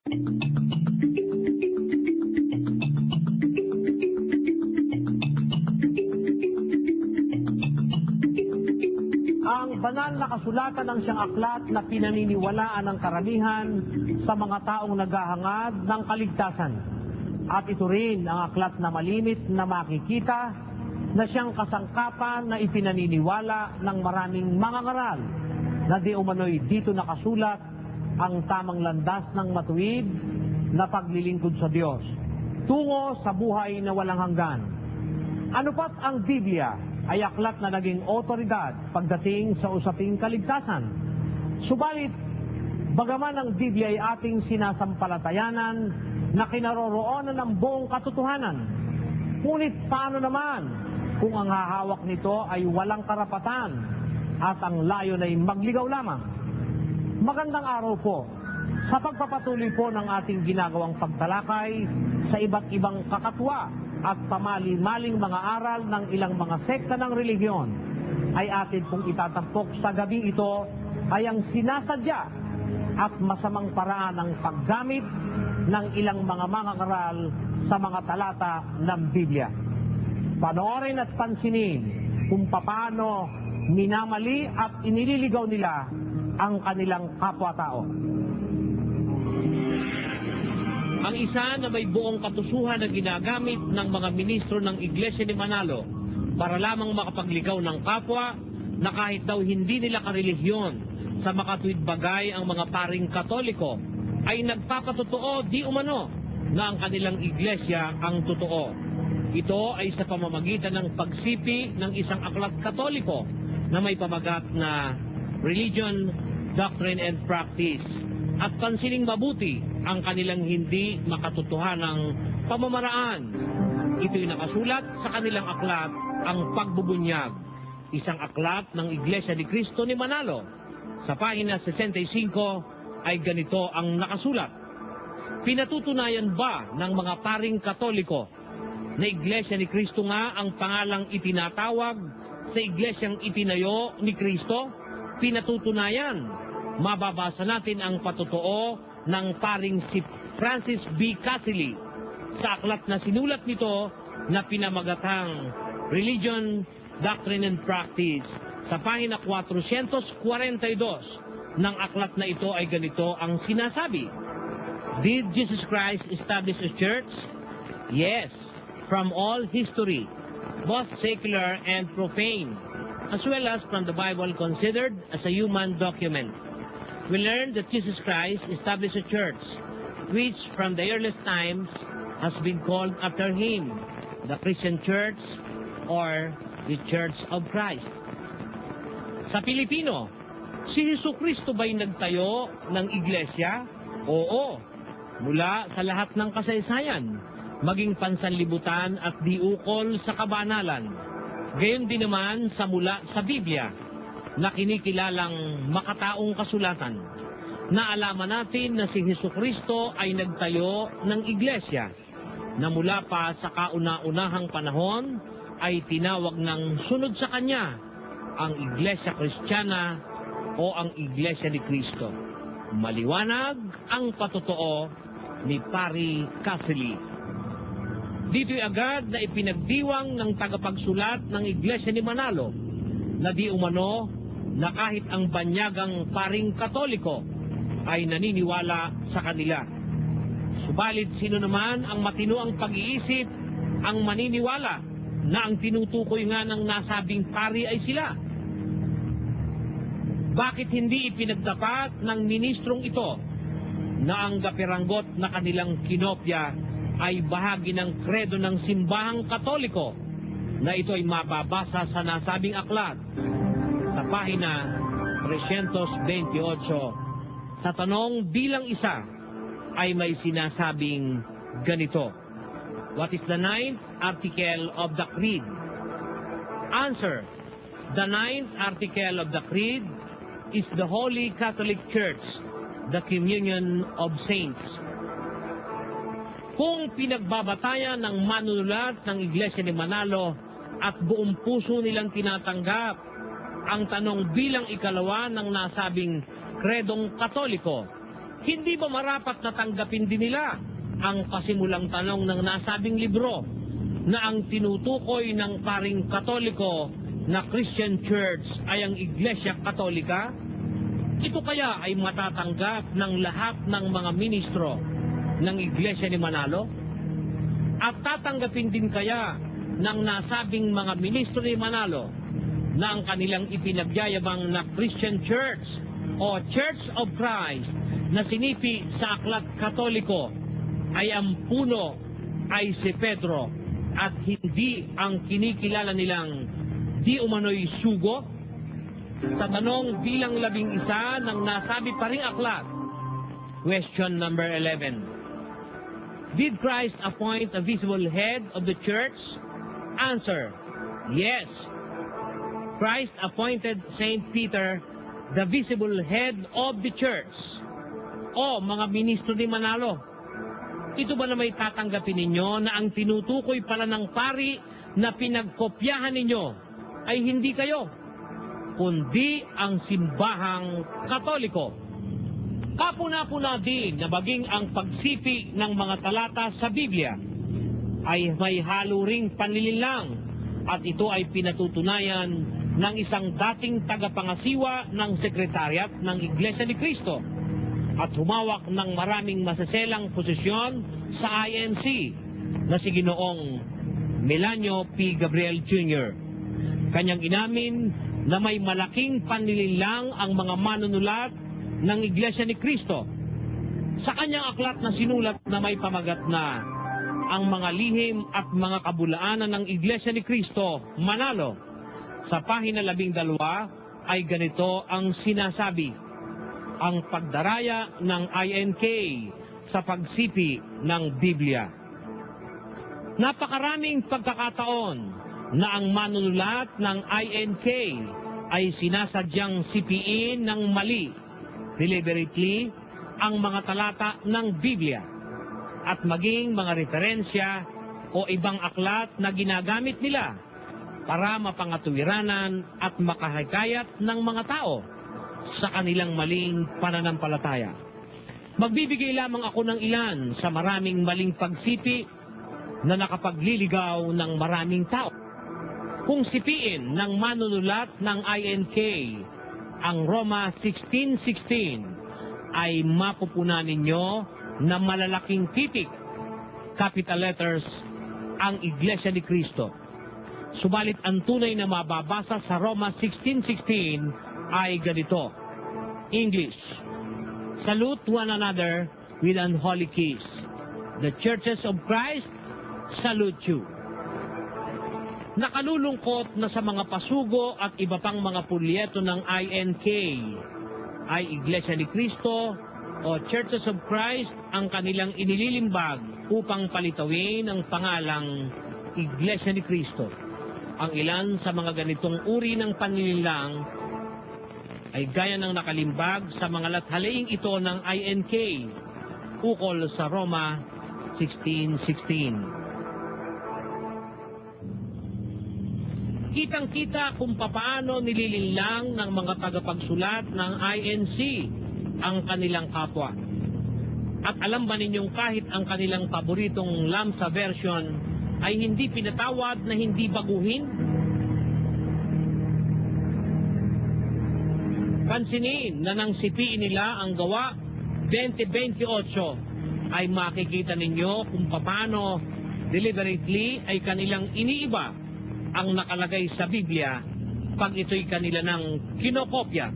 Ang banal na kasulatan ng siyang aklat na pinaniniwalaan ng karamihan sa mga taong naghahangad ng kaligtasan. At ito rin ang aklat na malimit na makikita na siyang kasangkapan na ipinaniniwala ng maraming mangangaral na di umano'y dito nakasulat ang tamang landas ng matuwid na paglilingkod sa Diyos tungo sa buhay na walang hanggan. Ano pat ang Biblia ay aklat na naging otoridad pagdating sa usaping kaligtasan. Subalit, bagaman ang Biblia ay ating sinasampalatayanan na kinaroroonan ng buong katotohanan, ngunit paano naman kung ang hahawak nito ay walang karapatan at ang layon ay magligaw lamang? Magandang araw po. Sa pagpapatuloy po ng ating ginagawang pagtalakay sa iba't ibang kakatwa at pamali-maling mga aral ng ilang mga sekta ng relihiyon, ay atin pong itatampok sa gabi ito ay ang sinasadya at masamang paraan ng paggamit ng ilang mga mangangaral sa mga talata ng Biblia. Panoorin at pansinin kung paano minamali at inililigaw nila ang kanilang kapwa-tao. Ang isa na may buong katusuhan na ginagamit ng mga ministro ng Iglesia ni Manalo para lamang makapagligaw ng kapwa na kahit daw hindi nila karelihiyon sa makatuwid bagay ang mga paring Katoliko, ay nagpapatotoo di umano na ang kanilang iglesia ang totoo. Ito ay sa pamamagitan ng pagsipi ng isang aklat Katoliko na may pamagat na Religion, Doctrine and Practice, at pansining mabuti ang kanilang hindi makatotohanang pamamaraan. Ito'y nakasulat sa kanilang aklat, ang Pagbubunyag, isang aklat ng Iglesia ni Cristo ni Manalo. Sa pahina 65 ay ganito ang nakasulat: pinatutunayan ba ng mga paring Katoliko na Iglesia ni Cristo nga ang pangalang itinatawag sa iglesyang itinayo ni Cristo? Pinatutunayan. Mababasa natin ang patotoo ng paring si Francis B. Cassidy sa aklat na sinulat nito na pinamagatang Religion, Doctrine and Practice. Sa pahina 442 ng aklat na ito ay ganito ang sinasabi: Did Jesus Christ establish a church? Yes, from all history, both secular and profane, as well as from the Bible considered as a human document. We learn that Jesus Christ established a church, which from the earliest times has been called after him, the Christian Church or the Church of Christ. Sa Pilipino, si Jesucristo ba'y nagtayo ng iglesia? Oo, mula sa lahat ng kasaysayan, maging pansanlibutan at diukol sa kabanalan. Gayon din naman sa mula sa Biblia, na kinikilalang makataong kasulatan. Naalaman natin na si Jesucristo ay nagtayo ng iglesia na mula pa sa kauna-unahang panahon ay tinawag ng sunod sa kanya ang Iglesia Kristiyana o ang Iglesia ni Cristo. Maliwanag ang patotoo ni Pari Cassidy. Dito'y agad na ipinagdiwang ng tagapagsulat ng Iglesia ni Manalo na di umano na kahit ang banyagang paring Katoliko ay naniniwala sa kanila. Subalit sino naman ang matinuang pag-iisip ang maniniwala na ang tinutukoy nga ng nasabing pari ay sila? Bakit hindi ipinagdapat ng ministrong ito na ang gapiranggot na kanilang kinopya ay bahagi ng kredo ng simbahang Katoliko na ito ay mababasa sa nasabing aklat? Sa pahina 328, sa tanong bilang isa ay may sinasabing ganito: What is the ninth article of the Creed? Answer: the ninth article of the Creed is the Holy Catholic Church, the communion of saints. Kung pinagbabatayan ng manunulat ng Iglesia ni Manalo at buong puso nilang tinatanggap ang tanong bilang ikalawa ng nasabing kredong Katoliko, Hindi ba marapat na tanggapin din nila ang pasimulang tanong ng nasabing libro na ang tinutukoy ng paring Katoliko na Christian Church ay ang Iglesia Katolika? Ito kaya ay matatanggap ng lahat ng mga ministro ng Iglesia ni Manalo? At tatanggapin din kaya ng nasabing mga ministro ni Manalo na ang kanilang ipinagyayabang na Christian Church o Church of Christ na sinipi sa Aklat Katoliko ay ang puno ay si Pedro at hindi ang kinikilala nilang di umano'y sugo? Sa tanong bilang 11 ng nasabi pa ring aklat, question number 11. Did Christ appoint a visible head of the church? Answer, yes. Christ appointed Saint Peter the visible head of the church. O mga ministro ni Manalo, ito ba na may tatanggapin ninyo na ang tinutukoy pala ng pari na pinagkopyahan ninyo ay hindi kayo, kundi ang simbahang Katoliko? Kapuna-puna din na maging ang pagsipi ng mga talata sa Biblia ay may halo ring panlilinlang at ito ay pinatutunayan ng isang dating tagapangasiwa ng sekretariat ng Iglesia ni Cristo at humawak ng maraming masaselang posisyon sa INC na si Ginoong Melanio P. Gabriel Jr. Kanyang inamin na may malaking panlilinlang ang mga manunulat ng Iglesia ni Cristo. Sa kanyang aklat na sinulat na may pamagat na ang mga lihim at mga kabulaanan ng Iglesia ni Cristo, Manalo, sa pahina 12 ay ganito ang sinasabi: ang pagdaraya ng INK sa pagsipi ng Biblia. Napakaraming pagkakataon na ang manunulat ng INK ay sinasadyang sipiin ng mali, deliberately, ang mga talata ng Biblia at maging mga referensya o ibang aklat na ginagamit nila para mapangatuwiranan at makahikayat ng mga tao sa kanilang maling pananampalataya. Magbibigay lamang ako ng ilan sa maraming maling pagsipi na nakapagliligaw ng maraming tao. Kung sipiin ng manunulat ng INK ang Roma 16:16 ay mapupunan ninyo na malalaking titik, capital letters, ang Iglesia ni Cristo. Subalit ang tunay na mababasa sa Roma 16:16 ay ganito. English, salute one another with an holy kiss. The churches of Christ salute you. Nakalulungkot na sa mga pasugo at iba pang mga pulyeto ng INK ay Iglesia ni Cristo o Churches of Christ ang kanilang inililimbag upang palitawin ang pangalang Iglesia ni Cristo. Ang ilan sa mga ganitong uri ng panlilinlang ay gaya ng nakalimbag sa mga lathalaing ito ng INK ukol sa Roma 16:16. Kitang-kita kung papaano nililinlang ng mga tagapagsulat ng INC ang kanilang kapwa. At alam ba ninyong kahit ang kanilang paboritong Lamsa version ay hindi pinatawad na hindi baguhin? Pansinin na nang sipiin nila ang gawa 20:28 ay makikita ninyo kung paano deliberately ay kanilang iniiba ang nakalagay sa Biblia pag ito'y kanila ng kinokopya